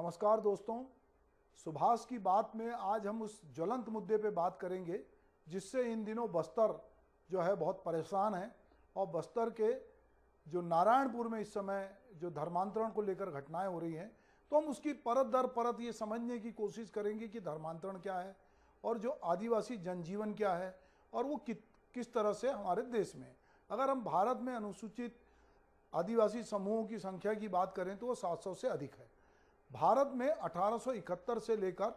नमस्कार दोस्तों, सुभाष की बात में आज हम उस ज्वलंत मुद्दे पे बात करेंगे जिससे इन दिनों बस्तर जो है बहुत परेशान है। और बस्तर के जो नारायणपुर में इस समय जो धर्मांतरण को लेकर घटनाएं हो रही हैं, तो हम उसकी परत दर परत ये समझने की कोशिश करेंगे कि धर्मांतरण क्या है और जो आदिवासी जनजीवन क्या है और वो किस तरह से हमारे देश में। अगर हम भारत में अनुसूचित आदिवासी समूहों की संख्या की बात करें तो वो 700 से अधिक है। भारत में 1871 से लेकर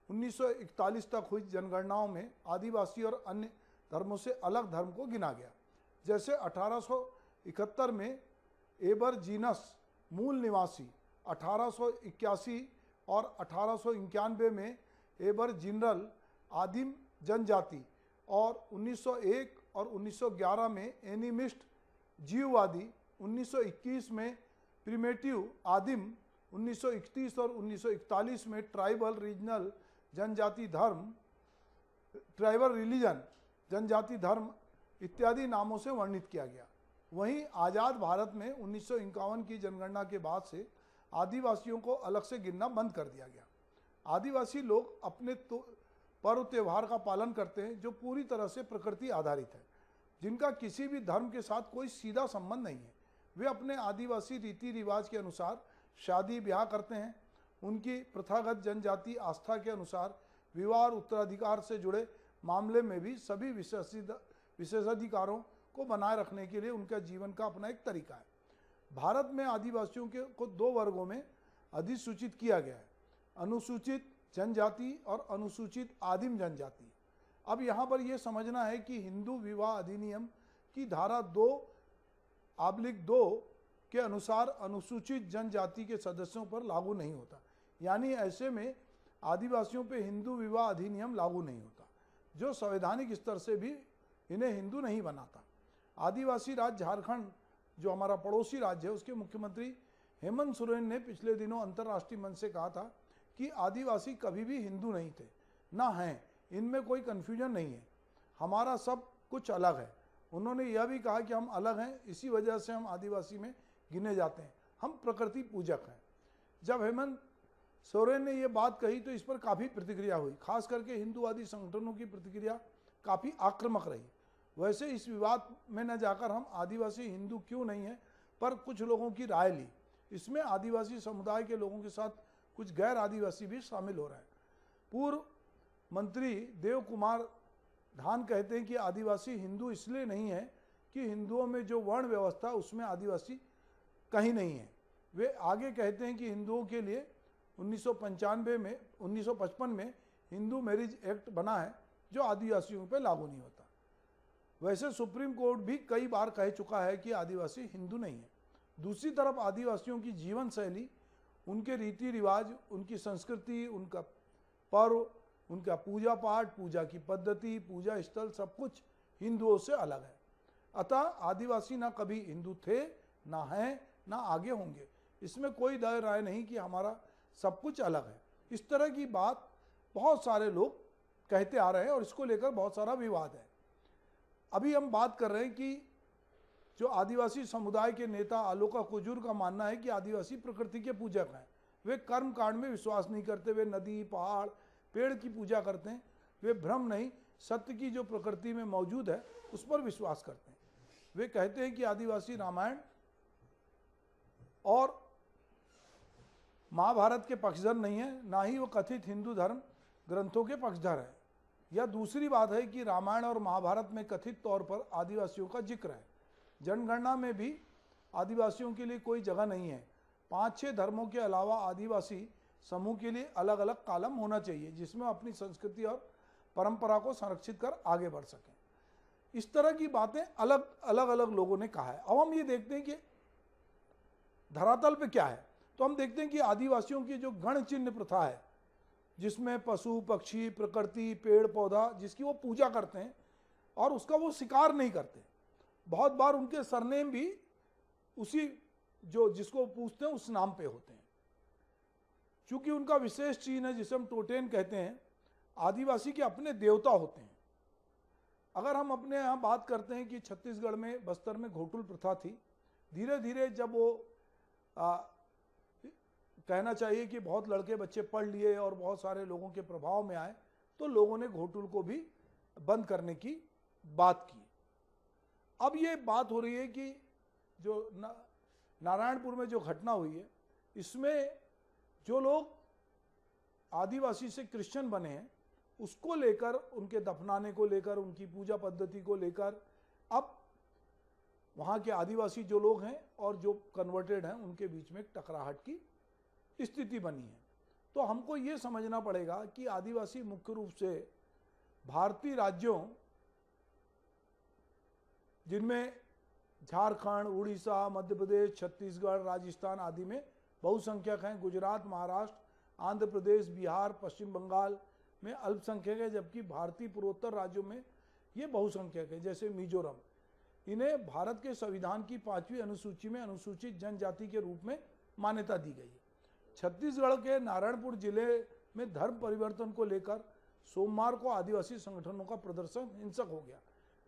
1941 तक हुई जनगणनाओं में आदिवासी और अन्य धर्मों से अलग धर्म को गिना गया। जैसे 1871 में एबरजीनस मूल निवासी, 1881 और 1891 में एबरजिनरल आदिम जनजाति और 1901 और 1911 में एनिमिस्ट जीववादी, 1921 में प्रिमेटिव आदिम, 1931 और 1941 में ट्राइबल रीजनल जनजाति धर्म, ट्राइबल रिलीजन जनजाति धर्म इत्यादि नामों से वर्णित किया गया। वहीं आज़ाद भारत में 1951 की जनगणना के बाद से आदिवासियों को अलग से गिनना बंद कर दिया गया। आदिवासी लोग अपने पर्व त्यौहार का पालन करते हैं जो पूरी तरह से प्रकृति आधारित है, जिनका किसी भी धर्म के साथ कोई सीधा संबंध नहीं है। वे अपने आदिवासी रीति रिवाज के अनुसार शादी ब्याह करते हैं। उनकी प्रथागत जनजाति आस्था के अनुसार विवाह और उत्तराधिकार से जुड़े मामले में भी सभी विशेषाधिकारों को बनाए रखने के लिए उनका जीवन का अपना एक तरीका है। भारत में आदिवासियों को दो वर्गों में अधिसूचित किया गया है, अनुसूचित जनजाति और अनुसूचित आदिम जनजाति। अब यहाँ पर यह समझना है कि हिंदू विवाह अधिनियम की धारा 2/2 के अनुसार अनुसूचित जनजाति के सदस्यों पर लागू नहीं होता, यानी ऐसे में आदिवासियों पे हिंदू विवाह अधिनियम लागू नहीं होता, जो संवैधानिक स्तर से भी इन्हें हिंदू नहीं बनाता। आदिवासी राज्य झारखंड जो हमारा पड़ोसी राज्य है, उसके मुख्यमंत्री हेमंत सोरेन ने पिछले दिनों अंतर्राष्ट्रीय मंच से कहा था कि आदिवासी कभी भी हिंदू नहीं थे, ना हैं, इनमें कोई कन्फ्यूजन नहीं है, हमारा सब कुछ अलग है। उन्होंने यह भी कहा कि हम अलग हैं, इसी वजह से हम आदिवासी में गिने जाते हैं, हम प्रकृति पूजक हैं। जब हेमंत सोरेन ने यह बात कही तो इस पर काफ़ी प्रतिक्रिया हुई, खास करके हिंदूवादी संगठनों की प्रतिक्रिया काफ़ी आक्रामक रही। वैसे इस विवाद में न जाकर हम आदिवासी हिंदू क्यों नहीं है पर कुछ लोगों की राय ली। इसमें आदिवासी समुदाय के लोगों के साथ कुछ गैर आदिवासी भी शामिल हो रहे हैं। पूर्व मंत्री देव कुमार धान कहते हैं कि आदिवासी हिंदू इसलिए नहीं है कि हिंदुओं में जो वर्ण व्यवस्था उसमें आदिवासी कहीं नहीं है। वे आगे कहते हैं कि हिंदुओं के लिए 1955 में हिंदू मैरिज एक्ट बना है जो आदिवासियों पर लागू नहीं होता। वैसे सुप्रीम कोर्ट भी कई बार कह चुका है कि आदिवासी हिंदू नहीं है। दूसरी तरफ आदिवासियों की जीवन शैली, उनके रीति रिवाज, उनकी संस्कृति, उनका पर्व, उनका पूजा पाठ, पूजा की पद्धति, पूजा स्थल, सब कुछ हिंदुओं से अलग है। अतः आदिवासी ना कभी हिंदू थे, ना हैं, ना आगे होंगे। इसमें कोई दर राय नहीं कि हमारा सब कुछ अलग है। इस तरह की बात बहुत सारे लोग कहते आ रहे हैं और इसको लेकर बहुत सारा विवाद है। अभी हम बात कर रहे हैं कि जो आदिवासी समुदाय के नेता आलोका कुजूर का मानना है कि आदिवासी प्रकृति के पूजक हैं। वे कर्म कांड में विश्वास नहीं करते, वे नदी, पहाड़, पेड़ की पूजा करते हैं। वे भ्रम नहीं, सत्य की जो प्रकृति में मौजूद है उस पर विश्वास करते हैं। वे कहते हैं कि आदिवासी रामायण और महाभारत के पक्षधर नहीं है, ना ही वो कथित हिंदू धर्म ग्रंथों के पक्षधर है। यह दूसरी बात है कि रामायण और महाभारत में कथित तौर पर आदिवासियों का जिक्र है। जनगणना में भी आदिवासियों के लिए कोई जगह नहीं है। 5-6 धर्मों के अलावा आदिवासी समूह के लिए अलग अलग कॉलम होना चाहिए जिसमें अपनी संस्कृति और परंपरा को संरक्षित कर आगे बढ़ सकें। इस तरह की बातें अलग अलग लोगों ने कहा है। अब हम ये देखते हैं कि धरातल पे क्या है। तो हम देखते हैं कि आदिवासियों की जो गण चिन्ह प्रथा है, जिसमें पशु पक्षी, प्रकृति, पेड़ पौधा, जिसकी वो पूजा करते हैं और उसका वो शिकार नहीं करते। बहुत बार उनके सरनेम भी उसी जो जिसको पूछते हैं उस नाम पे होते हैं। चूंकि उनका विशेष चिन्ह है जिसे हम टोटेन कहते हैं, आदिवासी के अपने देवता होते हैं। अगर हम अपने यहाँ बात करते हैं कि छत्तीसगढ़ में, बस्तर में घोटुल प्रथा थी, धीरे धीरे जब वो कहना चाहिए कि बहुत लड़के बच्चे पढ़ लिए और बहुत सारे लोगों के प्रभाव में आए, तो लोगों ने घोटुल को भी बंद करने की बात की। अब ये बात हो रही है कि जो नारायणपुर में जो घटना हुई है, इसमें जो लोग आदिवासी से क्रिश्चियन बने हैं, उसको लेकर, उनके दफनाने को लेकर, उनकी पूजा पद्धति को लेकर अब वहाँ के आदिवासी जो लोग हैं और जो कन्वर्टेड हैं उनके बीच में एक टकराहट की स्थिति बनी है। तो हमको ये समझना पड़ेगा कि आदिवासी मुख्य रूप से भारतीय राज्यों, जिनमें झारखंड, उड़ीसा, मध्य प्रदेश, छत्तीसगढ़, राजस्थान आदि में बहुसंख्यक हैं, गुजरात, महाराष्ट्र, आंध्र प्रदेश, बिहार, पश्चिम बंगाल में अल्पसंख्यक है, जबकि भारतीय पूर्वोत्तर राज्यों में ये बहुसंख्यक है, जैसे मिजोरम। इन्हें भारत के संविधान की 5वीं अनुसूची में अनुसूचित जनजाति के रूप में मान्यता दी गई है। छत्तीसगढ़ के नारायणपुर जिले में धर्म परिवर्तन को लेकर सोमवार को आदिवासी संगठनों का प्रदर्शन हिंसक हो गया।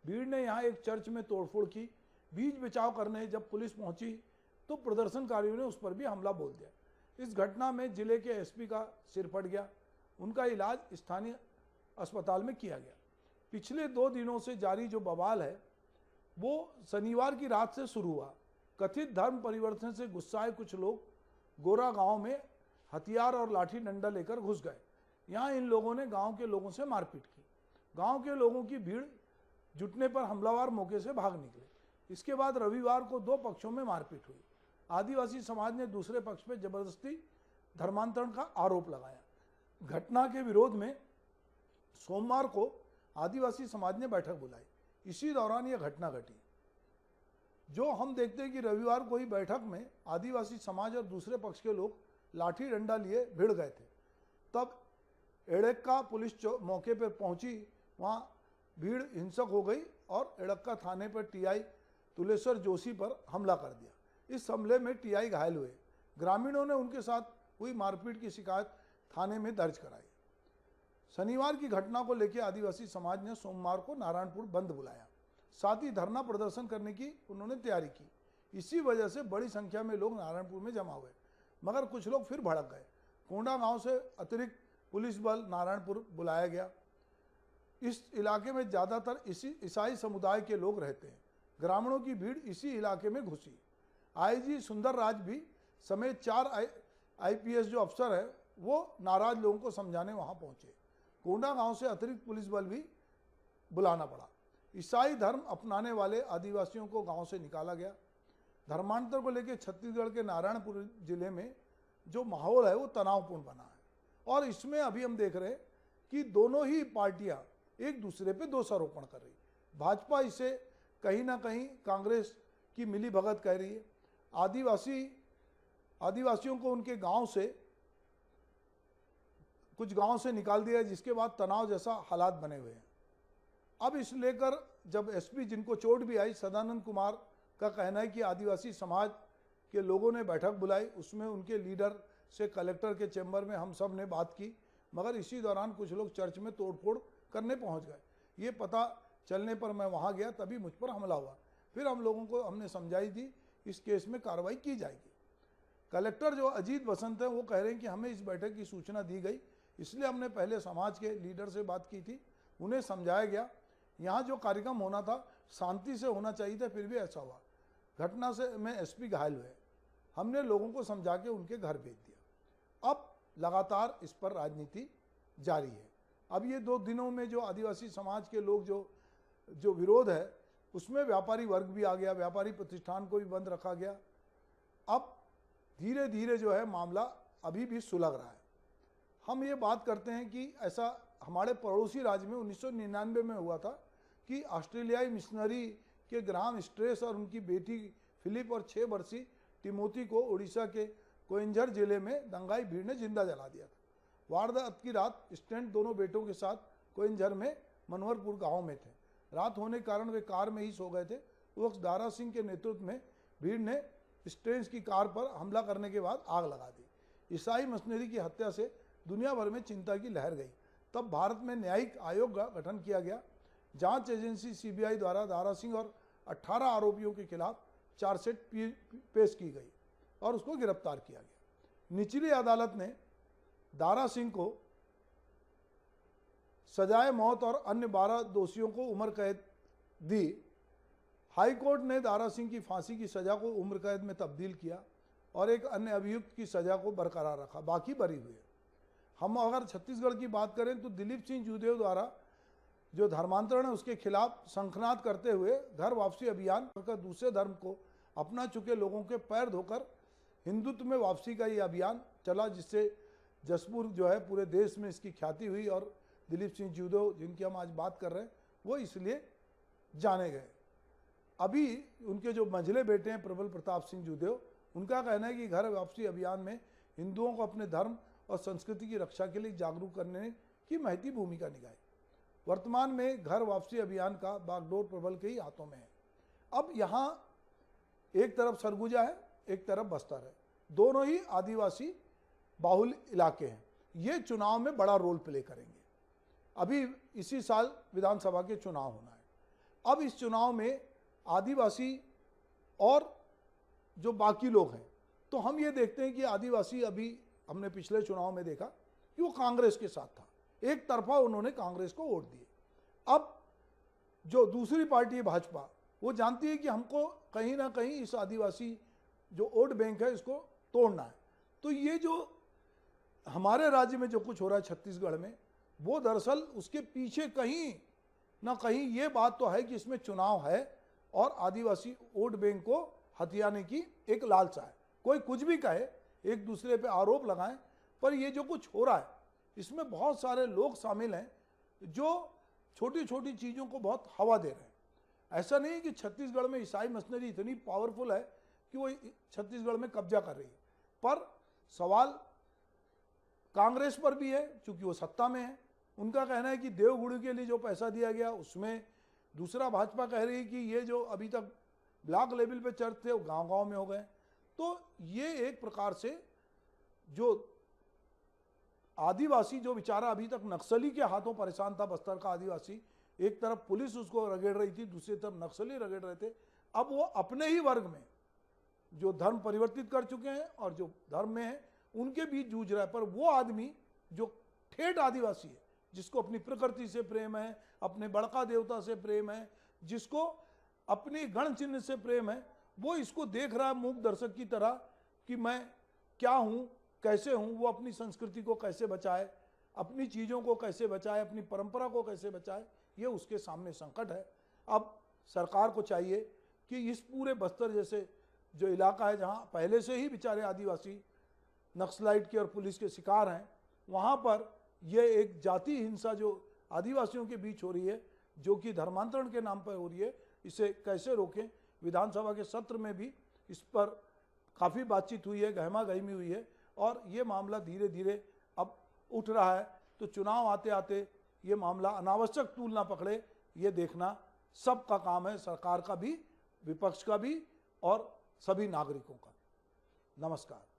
भीड़ ने यहां एक चर्च में तोड़फोड़ की। बीच बचाव करने जब पुलिस पहुंची तो प्रदर्शनकारियों ने उस पर भी हमला बोल दिया। इस घटना में जिले के एसपी का सिर फट गया। उनका इलाज स्थानीय अस्पताल में किया गया। पिछले 2 दिनों से जारी जो बवाल है वो शनिवार की रात से शुरू हुआ। कथित धर्म परिवर्तन से गुस्साए कुछ लोग गोरा गांव में हथियार और लाठी डंडा लेकर घुस गए। यहां इन लोगों ने गांव के लोगों से मारपीट की। गांव के लोगों की भीड़ जुटने पर हमलावर मौके से भाग निकले। इसके बाद रविवार को 2 पक्षों में मारपीट हुई। आदिवासी समाज ने दूसरे पक्ष पर जबरदस्ती धर्मांतरण का आरोप लगाया। घटना के विरोध में सोमवार को आदिवासी समाज ने बैठक बुलाई। इसी दौरान यह घटना घटी। जो हम देखते हैं कि रविवार को ही बैठक में आदिवासी समाज और दूसरे पक्ष के लोग लाठी डंडा लिए भिड़ गए थे। तब एड़क्का पुलिस मौके पर पहुंची। वहां भीड़ हिंसक हो गई और एड़क्का थाने पर टीआई तुलेश्वर जोशी पर हमला कर दिया। इस हमले में टीआई घायल हुए। ग्रामीणों ने उनके साथ हुई मारपीट की शिकायत थाने में दर्ज कराई। शनिवार की घटना को लेकर आदिवासी समाज ने सोमवार को नारायणपुर बंद बुलाया। साथ ही धरना प्रदर्शन करने की उन्होंने तैयारी की। इसी वजह से बड़ी संख्या में लोग नारायणपुर में जमा हुए, मगर कुछ लोग फिर भड़क गए। कोंडा गांव से अतिरिक्त पुलिस बल नारायणपुर बुलाया गया। इस इलाके में ज़्यादातर ईसाई समुदाय के लोग रहते हैं। ग्रामीणों की भीड़ इसी इलाके में घुसी। आईजी सुंदर राज भी समेत 4 आईपीएस जो अफसर है वो नाराज लोगों को समझाने वहां पहुंचे। कोंडा गांव से अतिरिक्त पुलिस बल भी बुलाना पड़ा। ईसाई धर्म अपनाने वाले आदिवासियों को गांव से निकाला गया। धर्मांतर को लेकर छत्तीसगढ़ के नारायणपुर जिले में जो माहौल है वो तनावपूर्ण बना है और इसमें अभी हम देख रहे हैं कि दोनों ही पार्टियां एक दूसरे पे दोषारोपण कर रही। भाजपा इसे कहीं ना कहीं कांग्रेस की मिलीभगत कह रही है। आदिवासियों को उनके गांव से, कुछ गांव से निकाल दिया, जिसके बाद तनाव जैसा हालात बने हुए हैं। अब इस लेकर जब एसपी, जिनको चोट भी आई, सदानंद कुमार का कहना है कि आदिवासी समाज के लोगों ने बैठक बुलाई। उसमें उनके लीडर से कलेक्टर के चैम्बर में हम सब ने बात की, मगर इसी दौरान कुछ लोग चर्च में तोड़फोड़ करने पहुंच गए। ये पता चलने पर मैं वहां गया, तभी मुझ पर हमला हुआ। फिर हम लोगों को हमने समझाई थी इस केस में कार्रवाई की जाएगी। कलेक्टर जो अजीत बसंत है वो कह रहे हैं कि हमें इस बैठक की सूचना दी गई, इसलिए हमने पहले समाज के लीडर से बात की थी, उन्हें समझाया गया। यहाँ जो कार्यक्रम होना था शांति से होना चाहिए था, फिर भी ऐसा हुआ। घटना से में एसपी घायल हुए। हमने लोगों को समझा के उनके घर भेज दिया। अब लगातार इस पर राजनीति जारी है। अब ये 2 दिनों में जो आदिवासी समाज के लोग जो विरोध है उसमें व्यापारी वर्ग भी आ गया, व्यापारी प्रतिष्ठान को भी बंद रखा गया। अब धीरे धीरे जो है मामला अभी भी सुलग रहा है। हम ये बात करते हैं कि ऐसा हमारे पड़ोसी राज्य में 1999 में हुआ था कि ऑस्ट्रेलियाई मिशनरी के ग्राम स्ट्रेस और उनकी बेटी फिलिप और 6 वर्षीय टिमोथी को उड़ीसा के कोइंझर जिले में दंगाई भीड़ ने जिंदा जला दिया था। वारदात की रात स्टेंट दोनों बेटों के साथ कोइंझर में मनोहरपुर गांव में थे। रात होने के कारण वे कार में ही सो गए थे। उस वक्त दारा सिंह के नेतृत्व में भीड़ ने स्टेंस की कार पर हमला करने के बाद आग लगा दी। ईसाई मिशनरी की हत्या से दुनिया भर में चिंता की लहर गई। तब भारत में न्यायिक आयोग का गठन किया गया। जांच एजेंसी सीबीआई द्वारा दारा सिंह और 18 आरोपियों के खिलाफ चार्जशीट पेश की गई और उसको गिरफ्तार किया गया। निचली अदालत ने दारा सिंह को सजाए मौत और अन्य 12 दोषियों को उम्र कैद दी। हाई कोर्ट ने दारा सिंह की फांसी की सजा को उम्र कैद में तब्दील किया और एक अन्य अभियुक्त की सजा को बरकरार रखा, बाकी बरी हुए। हम अगर छत्तीसगढ़ की बात करें तो दिलीप सिंह जूदेव द्वारा जो धर्मांतरण है उसके खिलाफ शंखनाद करते हुए घर वापसी अभियान कर दूसरे धर्म को अपना चुके लोगों के पैर धोकर हिंदुत्व में वापसी का ये अभियान चला, जिससे जसपुर जो है पूरे देश में इसकी ख्याति हुई और दिलीप सिंह जूदेव जिनकी हम आज बात कर रहे हैं वो इसलिए जाने गए। अभी उनके जो मंझले बेटे हैं प्रबल प्रताप सिंह जूदेव, उनका कहना है कि घर वापसी अभियान में हिंदुओं को अपने धर्म और संस्कृति की रक्षा के लिए जागरूक करने की महती भूमिका निभाई। वर्तमान में घर वापसी अभियान का बागडोर प्रबल के ही हाथों में है। अब यहाँ एक तरफ सरगुजा है, एक तरफ बस्तर है, दोनों ही आदिवासी बाहुल इलाके हैं। ये चुनाव में बड़ा रोल प्ले करेंगे। अभी इसी साल विधानसभा के चुनाव होना है। अब इस चुनाव में आदिवासी और जो बाकी लोग हैं, तो हम ये देखते हैं कि आदिवासी, अभी हमने पिछले चुनाव में देखा कि वो कांग्रेस के साथ था, एक तरफा उन्होंने कांग्रेस को वोट दिए। अब जो दूसरी पार्टी है भाजपा, वो जानती है कि हमको कहीं ना कहीं इस आदिवासी जो वोट बैंक है इसको तोड़ना है। तो ये जो हमारे राज्य में जो कुछ हो रहा है छत्तीसगढ़ में, वो दरअसल उसके पीछे कहीं ना कहीं ये बात तो है कि इसमें चुनाव है और आदिवासी वोट बैंक को हथियाने की एक लालसा है। कोई कुछ भी कहे, एक दूसरे पे आरोप लगाएं, पर ये जो कुछ हो रहा है इसमें बहुत सारे लोग शामिल हैं जो छोटी छोटी चीज़ों को बहुत हवा दे रहे हैं। ऐसा नहीं है कि छत्तीसगढ़ में ईसाई मशीनरी इतनी पावरफुल है कि वो छत्तीसगढ़ में कब्जा कर रही है, पर सवाल कांग्रेस पर भी है क्योंकि वो सत्ता में है। उनका कहना है कि देवगुड़ी के लिए जो पैसा दिया गया उसमें, दूसरा भाजपा कह रही है कि ये जो अभी तक ब्लॉक लेवल पे चर्च थे वो गांव-गांव में हो गए। तो ये एक प्रकार से जो आदिवासी जो बेचारा अभी तक नक्सली के हाथों परेशान था, बस्तर का आदिवासी, एक तरफ पुलिस उसको रगेड़ रही थी, दूसरी तरफ नक्सली रगेड़ रहे थे। अब वो अपने ही वर्ग में जो धर्म परिवर्तित कर चुके हैं और जो धर्म में है उनके बीच जूझ रहा है। पर वो आदमी जो ठेठ आदिवासी है, जिसको अपनी प्रकृति से प्रेम है, अपने बड़का देवता से प्रेम है, जिसको अपने गण चिन्ह से प्रेम है, वो इसको देख रहा है मूक दर्शक की तरह कि मैं क्या हूँ, कैसे हूँ, वो अपनी संस्कृति को कैसे बचाए, अपनी चीज़ों को कैसे बचाए, अपनी परंपरा को कैसे बचाए, ये उसके सामने संकट है। अब सरकार को चाहिए कि इस पूरे बस्तर जैसे जो इलाका है जहाँ पहले से ही बेचारे आदिवासी नक्सलाइट के और पुलिस के शिकार हैं, वहाँ पर ये एक जाति हिंसा जो आदिवासियों के बीच हो रही है, जो कि धर्मांतरण के नाम पर हो रही है, इसे कैसे रोकें। विधानसभा के सत्र में भी इस पर काफ़ी बातचीत हुई है, गहमा गहमी हुई है और ये मामला धीरे धीरे अब उठ रहा है। तो चुनाव आते आते ये मामला अनावश्यक तूल ना पकड़े, ये देखना सबका काम है, सरकार का भी, विपक्ष का भी और सभी नागरिकों का। नमस्कार।